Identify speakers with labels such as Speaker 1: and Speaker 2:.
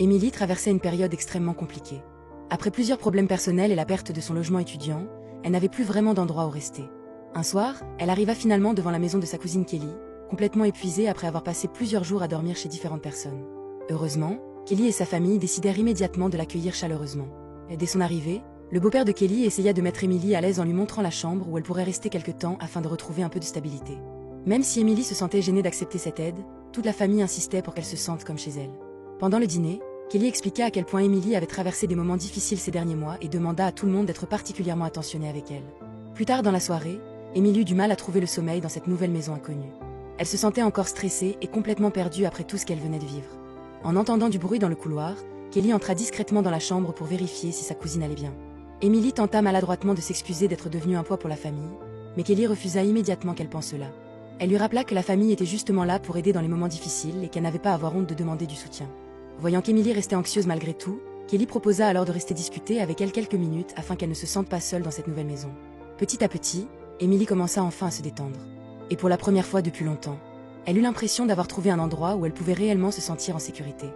Speaker 1: Émilie traversait une période extrêmement compliquée. Après plusieurs problèmes personnels et la perte de son logement étudiant, elle n'avait plus vraiment d'endroit où rester. Un soir, elle arriva finalement devant la maison de sa cousine Kelly, complètement épuisée après avoir passé plusieurs jours à dormir chez différentes personnes. Heureusement, Kelly et sa famille décidèrent immédiatement de l'accueillir chaleureusement. Et dès son arrivée, le beau-père de Kelly essaya de mettre Émilie à l'aise en lui montrant la chambre où elle pourrait rester quelque temps afin de retrouver un peu de stabilité. Même si Émilie se sentait gênée d'accepter cette aide, toute la famille insistait pour qu'elle se sente comme chez elle. Pendant le dîner, Kelly expliqua à quel point Émilie avait traversé des moments difficiles ces derniers mois et demanda à tout le monde d'être particulièrement attentionné avec elle. Plus tard dans la soirée, Émilie eut du mal à trouver le sommeil dans cette nouvelle maison inconnue. Elle se sentait encore stressée et complètement perdue après tout ce qu'elle venait de vivre. En entendant du bruit dans le couloir, Kelly entra discrètement dans la chambre pour vérifier si sa cousine allait bien. Émilie tenta maladroitement de s'excuser d'être devenue un poids pour la famille, mais Kelly refusa immédiatement qu'elle pense cela. Elle lui rappela que la famille était justement là pour aider dans les moments difficiles et qu'elle n'avait pas à avoir honte de demander du soutien. Voyant qu'Émilie restait anxieuse malgré tout, Kelly proposa alors de rester discuter avec elle quelques minutes afin qu'elle ne se sente pas seule dans cette nouvelle maison. Petit à petit, Émilie commença enfin à se détendre. Et pour la première fois depuis longtemps, elle eut l'impression d'avoir trouvé un endroit où elle pouvait réellement se sentir en sécurité.